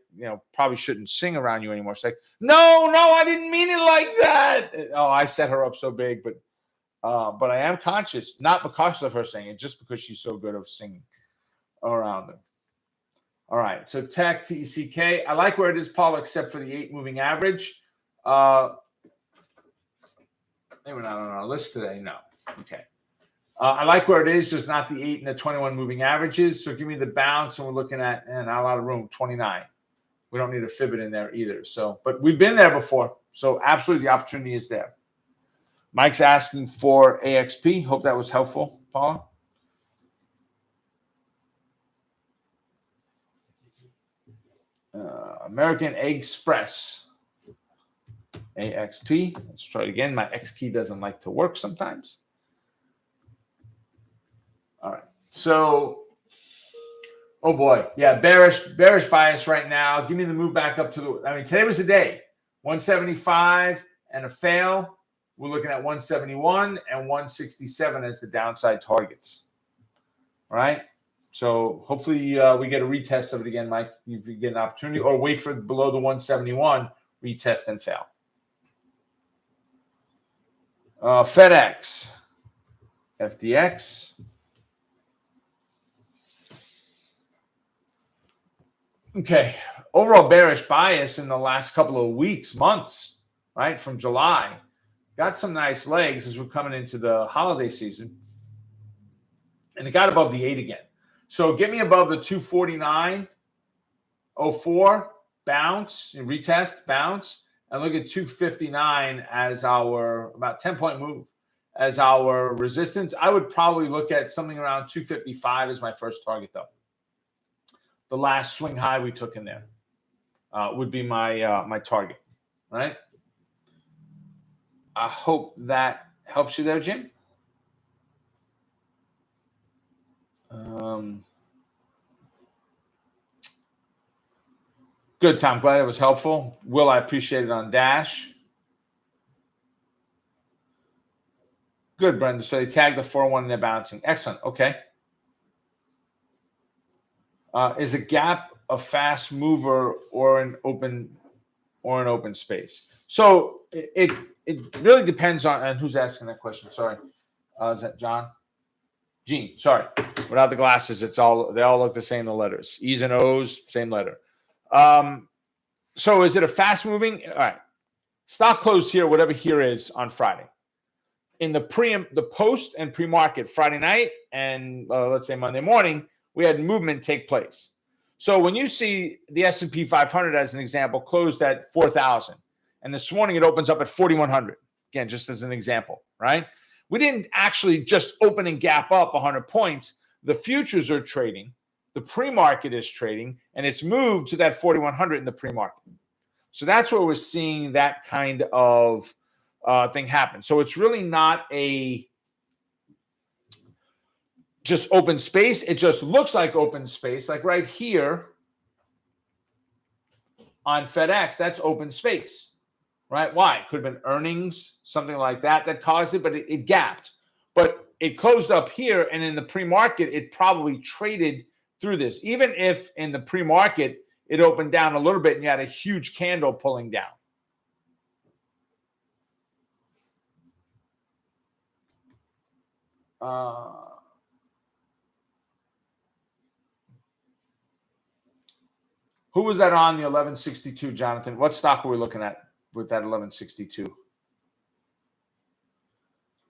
probably shouldn't sing around you anymore. She's like, no, I didn't mean it like that. Oh, I set her up so big. But I am conscious, not because of her singing, just because she's so good at singing around her. All right. So tech, TECK. I like where it is, Paul, except for the 8 moving average. They were not on our list today. No. Okay. I like where it is, just not the 8 and the 21 moving averages. So give me the bounce, and we're looking at not a lot of room, 29. We don't need a fib in there either. So, but we've been there before. So absolutely, the opportunity is there. Mike's asking for AXP. Hope that was helpful, Paula. American Express. AXP. Let's try it again. My X key doesn't like to work sometimes. All right. So, oh boy. Yeah, bearish bias right now. Give me the move back up to today was the day. 175 and a fail. We're looking at 171 and 167 as the downside targets. All right. So hopefully we get a retest of it again, Mike. If you get an opportunity, or wait for below the 171, retest and fail. FedEx, FDX. Okay, overall bearish bias in the last couple of weeks, months, right? From July. Got some nice legs as we're coming into the holiday season. And it got above the 8 again. So get me above the 249.04, bounce, retest, bounce, and look at 259 as our about 10-point move as our resistance. I would probably look at something around 255 as my first target, though. The last swing high we took in there would be my my target, right? I hope that helps you there, Jim. Good, Tom. Glad it was helpful. Will, I appreciate it on Dash. Good, Brenda. So they tagged the 4-1 and they're bouncing. Excellent. Okay. Is a gap a fast mover or an open space? So it really depends on who's asking that question. Sorry, is that John? Gene. Sorry. Without the glasses, they all look the same. The letters, E's and O's, same letter. So is it a fast moving? All right. Stock closed here, whatever here is on Friday. In the post and pre-market Friday night and let's say Monday morning, we had movement take place. So when you see the S&P 500 as an example closed at 4,000, and this morning it opens up at 4,100. Again, just as an example, right? We didn't actually just open and gap up 100 points. The futures are trading. The pre-market is trading, and it's moved to that 4,100 in the pre-market. So that's where we're seeing that kind of thing happen. So it's really not a just open space. It just looks like open space. Like right here on FedEx, that's open space, right? Why? Could have been earnings, something like that caused it, but it gapped. But it closed up here, and in the pre-market, it probably traded through this. Even if in the pre-market, it opened down a little bit and you had a huge candle pulling down. Who was that on the 1162, Jonathan? What stock were we looking at with that 1162?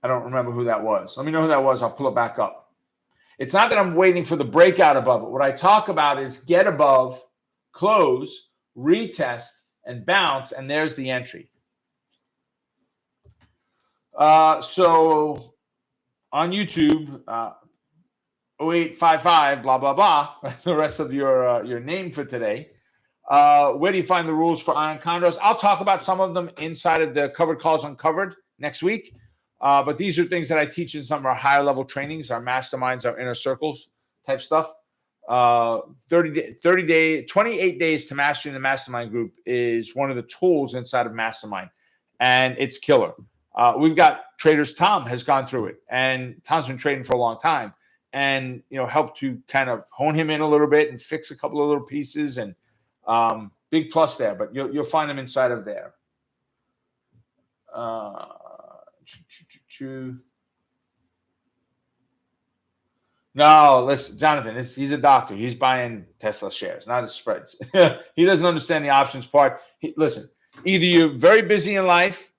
I don't remember who that was. Let me know who that was. I'll pull it back up. It's not that I'm waiting for the breakout above it. What I talk about is get above, close, retest, and bounce, and there's the entry. So on YouTube, 0855, blah, blah, blah, the rest of your name for today. Where do you find the rules for iron condos? I'll talk about some of them inside of the Covered Calls Uncovered next week. But these are things that I teach in some of our higher level trainings, our masterminds, our inner circles type stuff. 28 days to mastering the mastermind group is one of the tools inside of mastermind, and it's killer. We've got traders. Tom has gone through it, and Tom's been trading for a long time, and helped to kind of hone him in a little bit and fix a couple of little pieces, and big plus there. But you'll find them inside of there. No, listen, Jonathan, he's a doctor. He's buying Tesla shares, not his spreads. He doesn't understand the options part. Listen, either you're very busy in life,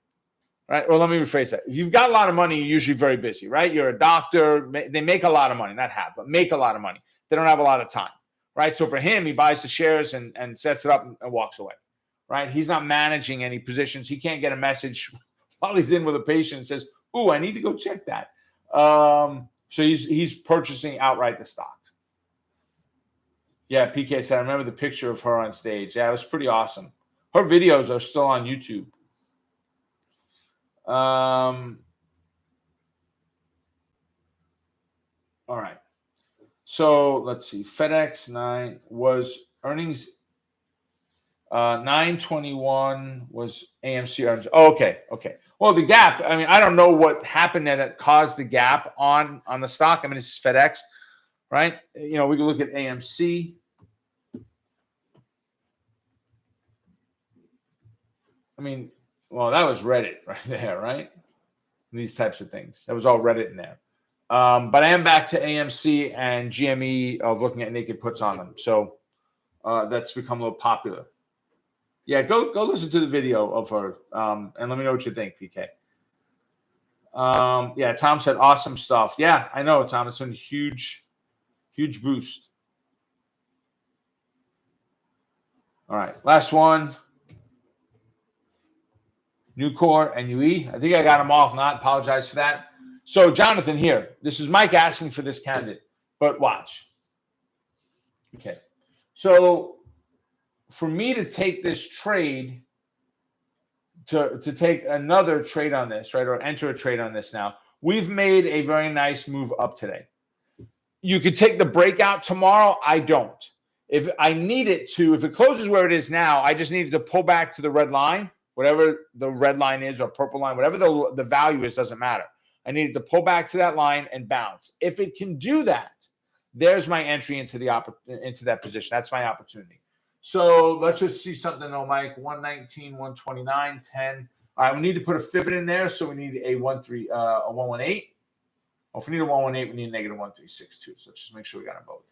right? Or let me rephrase that. If you've got a lot of money, you're usually very busy, right? You're a doctor. They make a lot of money, not have, but make a lot of money. They don't have a lot of time, right? So for him, he buys the shares and sets it up and walks away, right? He's not managing any positions. He can't get a message while he's in with a patient and says, "Ooh, I need to go check that." So he's purchasing outright the stocks. Yeah, PK said, I remember the picture of her on stage. Yeah, it was pretty awesome. Her videos are still on YouTube. All right. So let's see. FedEx 9 was earnings. 921 was AMC earnings. Oh, okay. Well, the gap, I mean, I don't know what happened there that caused the gap on the stock. I mean, this is FedEx, right? We can look at AMC. I mean, well, that was Reddit right there, right? These types of things. That was all Reddit in there. But I am back to AMC and GME of looking at naked puts on them. So that's become a little popular. Yeah, go listen to the video of her, and let me know what you think, PK. Yeah, Tom said awesome stuff. Yeah, I know, Tom. It's been a huge boost. All right, last one. Nucor and UE. I think I got them off. Not apologize for that. So, Jonathan, here. This is Mike asking for this candidate, but watch. Okay, so for me to take this trade, to take another trade on this, right, or enter a trade on this now, we've made a very nice move up today. You could take the breakout tomorrow. I don't. If I need it to, if it closes where it is now, I just need it to pull back to the red line, whatever the red line is or purple line, whatever the value is, doesn't matter. I need it to pull back to that line and bounce. If it can do that, there's my entry into that position. That's my opportunity. So let's just see something, though, Mike. 119, 129, 10. All right, we need to put a fib in there, so we need a 118. Well, if we need a 118, we need a negative 1362. So let's just make sure we got them both.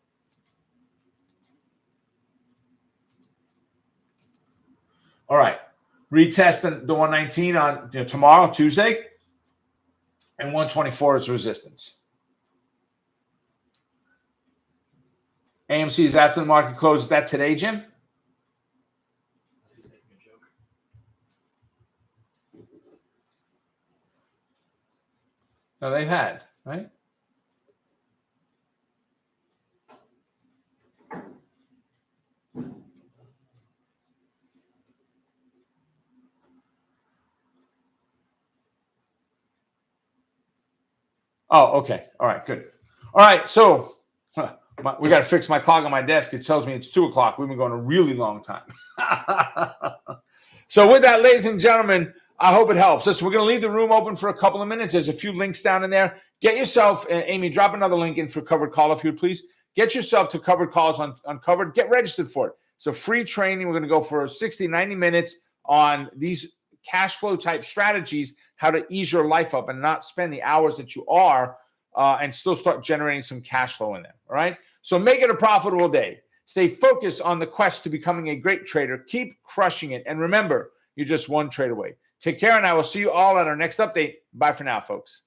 All right, retest the 119 on tomorrow, Tuesday, and 124 is resistance. AMC is after the market closes. Is that today, Jim? No, they've had, right? Oh, okay. All right, good. All right, so we got to fix my clock on my desk. It tells me it's 2 o'clock. We've been going a really long time. So with that, ladies and gentlemen, I hope it helps. Listen, we're going to leave the room open for a couple of minutes. There's a few links down in there. Get yourself, Amy, drop another link in for Covered Call if you would, please. Get yourself to Covered Calls Uncovered. Get registered for it. It's a free training. We're going to go for 60, 90 minutes on these cash flow type strategies, how to ease your life up and not spend the hours that you are and still start generating some cash flow in them. All right. So make it a profitable day. Stay focused on the quest to becoming a great trader. Keep crushing it. And remember, you're just one trade away. Take care, and I will see you all at our next update. Bye for now, folks.